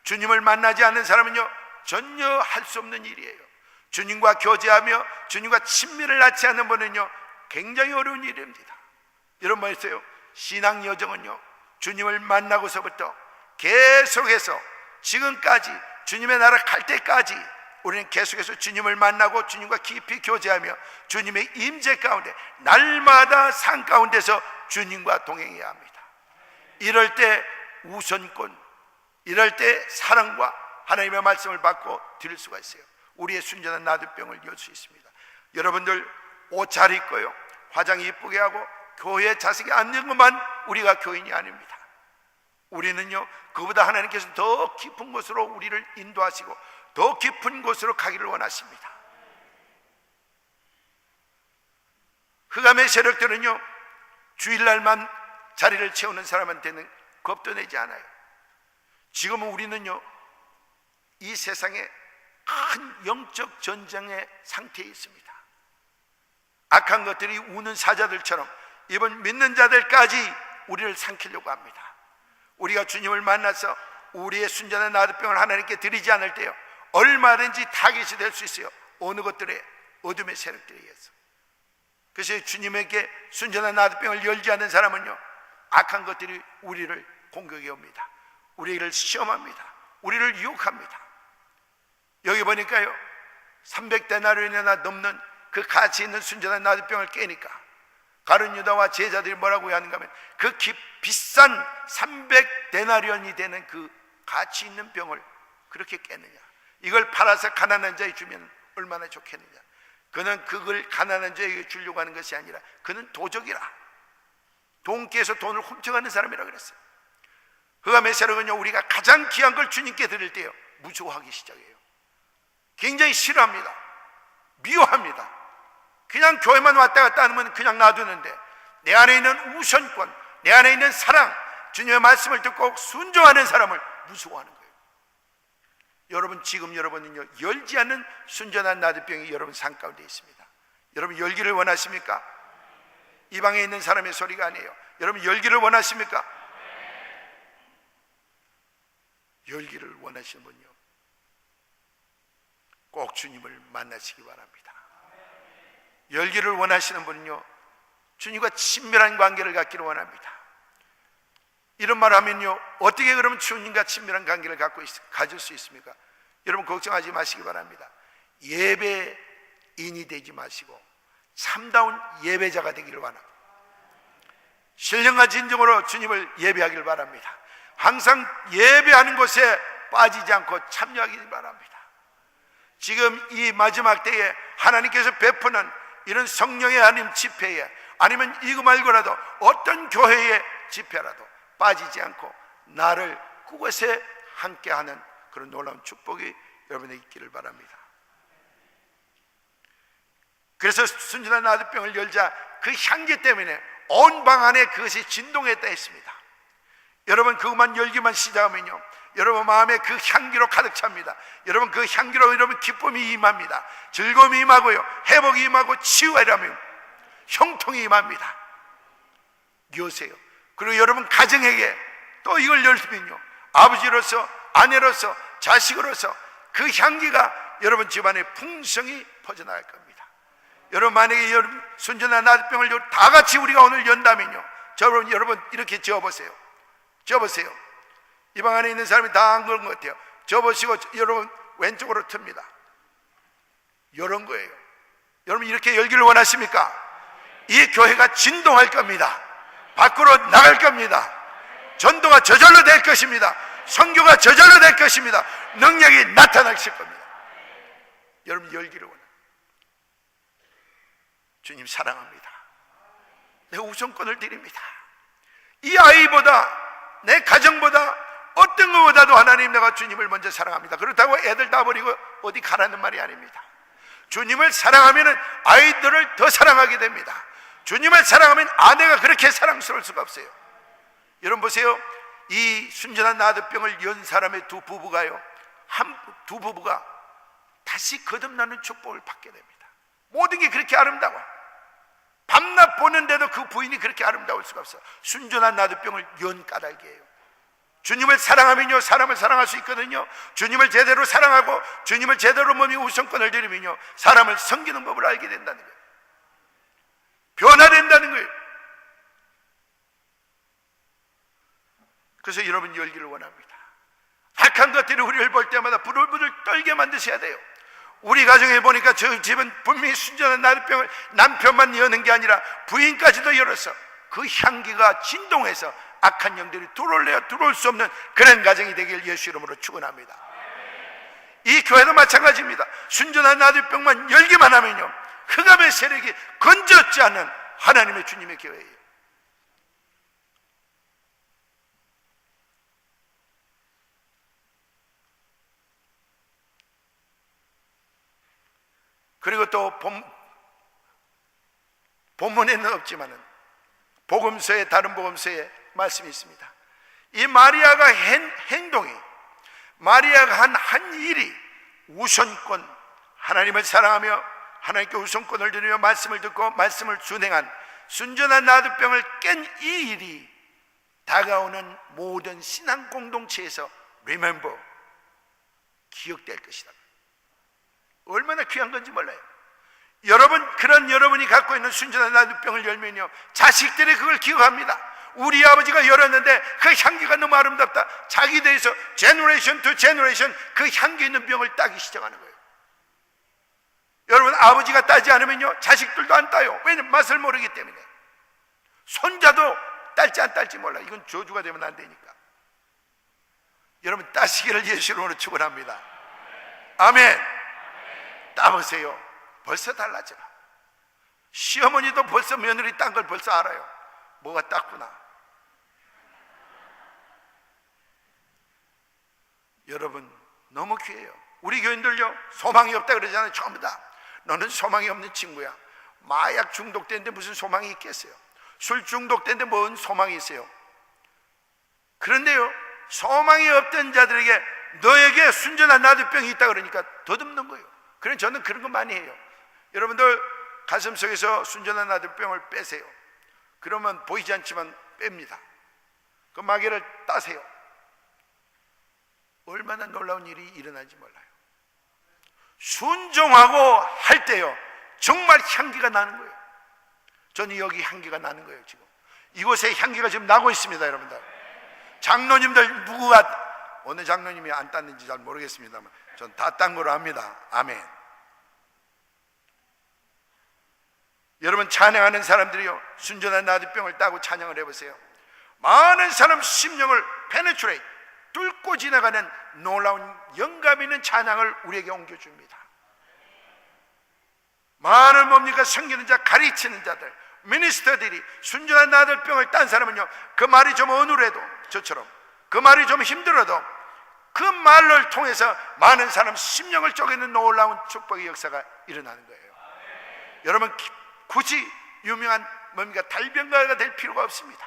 주님을 만나지 않는 사람은요 전혀 할 수 없는 일이에요. 주님과 교제하며 주님과 친밀을 낳지 않는 분은요 굉장히 어려운 일입니다. 이런 말 있어요. 신앙 여정은요 주님을 만나고서부터 계속해서 지금까지 주님의 나라 갈 때까지 우리는 계속해서 주님을 만나고 주님과 깊이 교제하며 주님의 임재 가운데 날마다 산 가운데서 주님과 동행해야 합니다. 이럴 때 우선권, 이럴 때 사랑과 하나님의 말씀을 받고 드릴 수가 있어요. 우리의 순전한 나들병을 열 수 있습니다. 여러분들 옷 잘 입고요, 화장 이쁘게 하고 교회에 자세히 앉는 것만 우리가 교인이 아닙니다. 우리는요 그보다 하나님께서 더 깊은 곳으로 우리를 인도하시고 더 깊은 곳으로 가기를 원하십니다. 흑암의 세력들은요 주일날만 자리를 채우는 사람한테는 겁도 내지 않아요. 지금은 우리는요 이 세상에 큰 영적 전쟁의 상태에 있습니다. 악한 것들이 우는 사자들처럼 이번 믿는 자들까지 우리를 삼키려고 합니다. 우리가 주님을 만나서 우리의 순전한 나들병을 하나님께 드리지 않을 때요 얼마든지 타깃이 될 수 있어요. 어느 것들의 어둠의 세력들에 의해서. 그래서 주님에게 순전한 나들병을 열지 않는 사람은요 악한 것들이 우리를 공격해 옵니다. 우리를 시험합니다. 우리를 유혹합니다. 여기 보니까요 300데나리온이나 넘는 그 가치 있는 순전한 나들병을 깨니까 가룟 유다와 제자들이 뭐라고 하는가 하면 그 비싼 300데나리온이 되는 그 가치 있는 병을 그렇게 깼느냐, 이걸 팔아서 가난한 자에 주면 얼마나 좋겠느냐. 그는 그걸 가난한 자에게 주려고 하는 것이 아니라 그는 도적이라, 돈께서 돈을 훔쳐가는 사람이라 그랬어요. 흑암의 세력은요 우리가 가장 귀한 걸 주님께 드릴 때요 무서워하기 시작해요. 굉장히 싫어합니다. 미워합니다. 그냥 교회만 왔다 갔다 하면 그냥 놔두는데 내 안에 있는 우선권, 내 안에 있는 사랑, 주님의 말씀을 듣고 순종하는 사람을 무서워하는 거예요. 여러분 지금 여러분은요 열지 않는 순전한 나들병이 여러분 삶 가운데 있습니다. 여러분 열기를 원하십니까? 이 방에 있는 사람의 소리가 아니에요. 여러분 열기를 원하십니까? 열기를 원하시는 분요 꼭 주님을 만나시기 바랍니다. 열기를 원하시는 분은요 주님과 친밀한 관계를 갖기를 원합니다. 이런 말 하면요 어떻게 그러면 주님과 친밀한 관계를 가질 수 있습니까? 여러분 걱정하지 마시기 바랍니다. 예배인이 되지 마시고 참다운 예배자가 되기를 바랍니다. 신령과 진정으로 주님을 예배하기를 바랍니다. 항상 예배하는 곳에 빠지지 않고 참여하기를 바랍니다. 지금 이 마지막 때에 하나님께서 베푸는 이런 성령의 하나님 집회에, 아니면 이거 말고라도 어떤 교회의 집회라도 빠지지 않고 나를 그곳에 함께하는 그런 놀라운 축복이 여러분에 있기를 바랍니다. 그래서 순전한 나들병을 열자 그 향기 때문에 온 방 안에 그것이 진동했다 했습니다. 여러분 그것만 열기만 시작하면요 여러분 마음에 그 향기로 가득 찹니다. 여러분 그 향기로 여러분 기쁨이 임합니다. 즐거움이 임하고요 회복이 임하고 치유가 임하며 형통이 임합니다. 여세요. 그리고 여러분 가정에게 또 이걸 열면요 아버지로서 아내로서 자식으로서 그 향기가 여러분 집안에 풍성히 퍼져나갈 겁니다. 여러분 만약에 여러분 순전한 나들병을 다 같이 우리가 오늘 연다면요 여러분 이렇게 지어보세요. 지어보세요. 이 방 안에 있는 사람이 다 안 그런 것 같아요. 접으시고 여러분 왼쪽으로 틉니다. 이런 거예요. 여러분 이렇게 열기를 원하십니까? 이 교회가 진동할 겁니다. 밖으로 나갈 겁니다. 전도가 저절로 될 것입니다. 선교가 저절로 될 것입니다. 능력이 나타나실 겁니다. 여러분 열기를 원합니다. 주님 사랑합니다. 내 우선권을 드립니다. 이 아이보다 내 가정보다 어떤 것보다도 하나님 내가 주님을 먼저 사랑합니다. 그렇다고 애들 다 버리고 어디 가라는 말이 아닙니다. 주님을 사랑하면 아이들을 더 사랑하게 됩니다. 주님을 사랑하면 아내가 그렇게 사랑스러울 수가 없어요. 여러분 보세요. 이 순전한 나들병을 연 사람의 두 부부가요 두 부부가 다시 거듭나는 축복을 받게 됩니다. 모든 게 그렇게 아름다워. 밤낮 보는데도 그 부인이 그렇게 아름다울 수가 없어요. 순전한 나들병을 연 까닭이에요. 주님을 사랑하면요 사람을 사랑할 수 있거든요. 주님을 제대로 사랑하고 주님을 제대로 몸이 우선권을 드리면요 사람을 섬기는 법을 알게 된다는 거예요. 변화된다는 거예요. 그래서 여러분 열기를 원합니다. 악한 것들이 우리를 볼 때마다 부들부들 떨게 만드셔야 돼요. 우리 가정에 보니까 저 집은 분명히 순전한 나룻병을 남편만 여는 게 아니라 부인까지도 열어서 그 향기가 진동해서 악한 영들이 들어올 수 없는 그런 가정이 되길 예수 이름으로 축원합니다. 이 교회도 마찬가지입니다. 순전한 나룻병만 열기만 하면요 흑암의 세력이 건졌지 않는 하나님의 주님의 교회예요. 그리고 또 본문에는 없지만은 복음서에 다른 복음서에 말씀이 있습니다. 이 마리아가 행동이 마리아가 한 일이 우선권 하나님을 사랑하며 하나님께 우선권을 드리며 말씀을 듣고 말씀을 준행한 순전한 나룻병을 깬 이 일이 다가오는 모든 신앙 공동체에서 remember 기억될 것이다. 얼마나 귀한 건지 몰라요. 그런 여러분이 갖고 있는 순전한 나룻병을 열면요 자식들이 그걸 기억합니다. 우리 아버지가 열었는데 그 향기가 너무 아름답다. 자기 대해서 제너레이션 투 제너레이션 그 향기 있는 병을 따기 시작하는 거예요. 여러분 아버지가 따지 않으면요 자식들도 안 따요. 왜냐면 맛을 모르기 때문에. 손자도 딸지 안 딸지 몰라. 이건 저주가 되면 안 되니까. 여러분 따시기를 예수 이름으로 축원합니다. 아멘. 따보세요. 벌써 달라져. 시어머니도 벌써 며느리 딴 걸 벌써 알아요. 뭐가 땄구나. 여러분 너무 귀해요. 우리 교인들요 소망이 없다 그러잖아요. 전부 다 너는 소망이 없는 친구야. 마약 중독된데 무슨 소망이 있겠어요. 술 중독된데 뭔 소망이 있어요. 그런데요 소망이 없던 자들에게 너에게 순전한 나룻병이 있다 그러니까 더듬는 거예요. 그래서 저는 그런 거 많이 해요. 여러분들 가슴속에서 순전한 나룻병을 빼세요. 그러면 보이지 않지만 뺍니다. 그 마개를 따세요. 얼마나 놀라운 일이 일어나는지 몰라요. 순종하고 할 때요 정말 향기가 나는 거예요. 저는 여기 향기가 나는 거예요. 지금 이곳에 향기가 지금 나고 있습니다. 여러분들 장로님들 누구가 어느 장로님이 안 땄는지 잘 모르겠습니다만 전 다 딴 거로 압니다. 아멘. 여러분 찬양하는 사람들이요 순전한 나룻병을 따고 찬양을 해보세요. 많은 사람 심령을 penetrate 뚫고 지나가는 놀라운 영감 있는 찬양을 우리에게 옮겨줍니다. 많은 뭡니까 섬기는 자 가르치는 자들 미니스터들이 순전한 나룻병을 딴 사람은요 그 말이 좀 어눌해도 저처럼 그 말이 좀 힘들어도 그 말을 통해서 많은 사람 심령을 쪼개는 놀라운 축복의 역사가 일어나는 거예요. 여러분 굳이 유명한 뭡니까 달변가가 될 필요가 없습니다.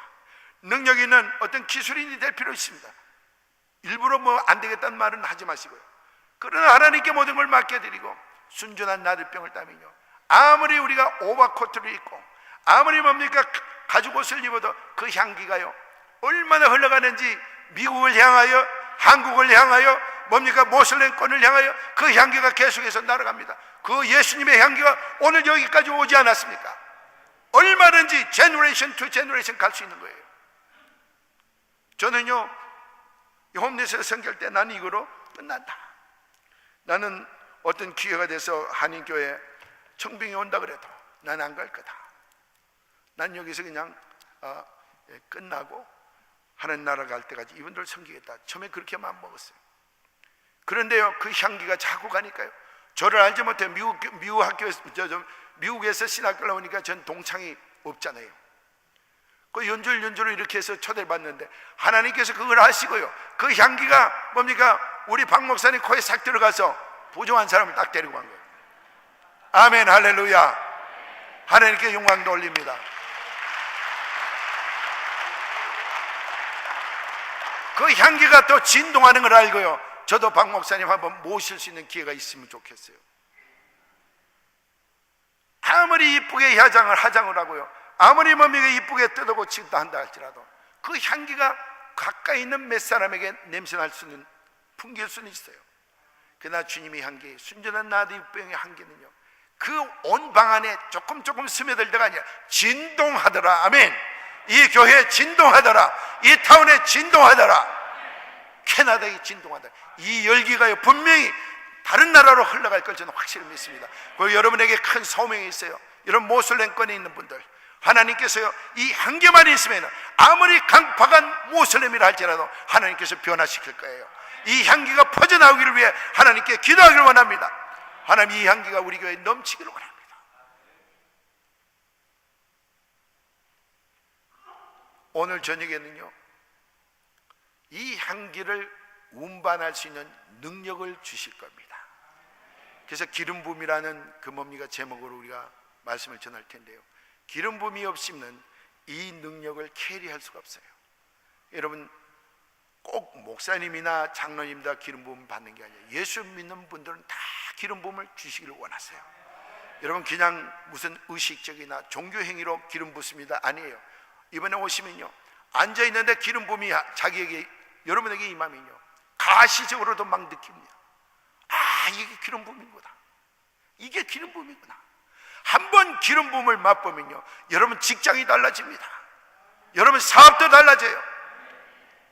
능력 있는 어떤 기술인이 될 필요 있습니다. 일부러 뭐 안 되겠다는 말은 하지 마시고요. 그러나 하나님께 모든 걸 맡겨드리고 순전한 나룻병을 따면요 아무리 우리가 오버코트를 입고 아무리 뭡니까 가죽 옷을 입어도 그 향기가요 얼마나 흘러가는지 미국을 향하여 한국을 향하여 뭡니까 모슬렘권을 향하여 그 향기가 계속해서 날아갑니다. 그 예수님의 향기가 오늘 여기까지 오지 않았습니까? 얼마든지 제너레이션 투 제너레이션 갈 수 있는 거예요. 저는요 홈리스를 섬길 때 나는 이거로 끝난다. 나는 어떤 기회가 돼서 한인교회 청빙이 온다 그래도 난 안 갈 거다. 난 여기서 그냥 끝나고 하나님 나라 갈 때까지 이분들 섬기겠다. 처음에 그렇게 마음 먹었어요. 그런데요 그 향기가 자꾸 가니까요 저를 알지 못해 미국에서 신학교를 나오니까 전 동창이 없잖아요. 그 연주를 이렇게 해서 초대받는데 하나님께서 그걸 하시고요 그 향기가 뭡니까 우리 박 목사님 코에 싹 들어가서 부정한 사람을 딱 데리고 간 거예요. 아멘 할렐루야. 하나님께 영광 돌립니다. 그 향기가 또 진동하는 걸 알고요 저도 박 목사님 한번 모실 수 있는 기회가 있으면 좋겠어요. 아무리 이쁘게 화장을 하고요 아무리 뭡니까 이쁘게 뜯어고친다 한다 할지라도 그 향기가 가까이 있는 몇 사람에게 냄새날 수는, 풍길 수는 있어요. 그러나 주님의 향기, 순전한 나디병의 향기는요, 그 온 방 안에 조금 스며들 때가 아니라 진동하더라. 아멘. 이 교회에 진동하더라. 이 타운에 진동하더라. 캐나다에 진동하더라. 이 열기가요 분명히 다른 나라로 흘러갈 걸 저는 확실히 믿습니다. 그리고 여러분에게 큰 소명이 있어요. 여러분 모슬렘권에 있는 분들, 하나님께서요 이 향기만 있으면 아무리 강팍한 모슬렘이라 할지라도 하나님께서 변화시킬 거예요. 이 향기가 퍼져나오기를 위해 하나님께 기도하기를 원합니다. 하나님, 이 향기가 우리 교회에 넘치기를 원합니다. 오늘 저녁에는요 이 향기를 운반할 수 있는 능력을 주실 겁니다. 그래서 기름 부음이라는 그 뭡니까 제목으로 우리가 말씀을 전할 텐데요, 기름 부음이 없이는 이 능력을 캐리할 수가 없어요. 여러분, 꼭 목사님이나 장로님 다 기름 부음 받는 게 아니에요. 예수 믿는 분들은 다 기름 부음을 주시기를 원하세요. 여러분, 그냥 무슨 의식적이나 종교 행위로 기름 붓습니다 아니에요. 이번에 오시면요 앉아 있는데 기름 부음이 자기에게, 여러분에게 임하면요 가시적으로도 막 느낍니다. 아, 이게 기름 부음이구나. 이게 기름 부음이구나. 한번 기름 부음을 맛보면요 여러분 직장이 달라집니다. 여러분 사업도 달라져요.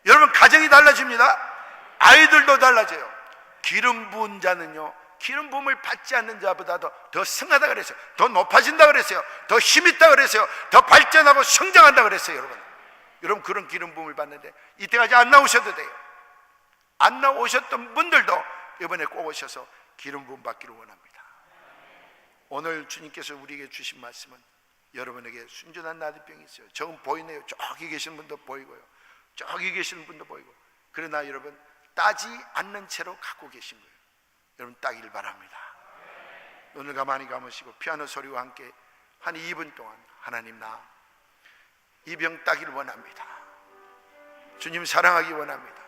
여러분 가정이 달라집니다. 아이들도 달라져요. 기름 부은 자는요 기름 부음을 받지 않는 자보다도 더 승하다 그랬어요. 더 높아진다 그랬어요. 더 힘있다 그랬어요. 더 발전하고 성장한다 그랬어요. 여러분 그런 기름 부음을 받는데 이때까지 안 나오셔도 돼요. 안 나오셨던 분들도 이번에 꼭 오셔서 기름 부음 받기를 원합니다. 오늘 주님께서 우리에게 주신 말씀은 여러분에게 순전한 나디병이 있어요. 저건 보이네요. 저기 계신 분도 보이고요, 저기 계시는 분도 보이고. 그러나 여러분 따지 않는 채로 갖고 계신 거예요. 여러분 따기를 바랍니다. 눈을 가만히 감으시고 피아노 소리와 함께 한 2분 동안 하나님, 나 이 병 따기를 원합니다. 주님 사랑하기 원합니다.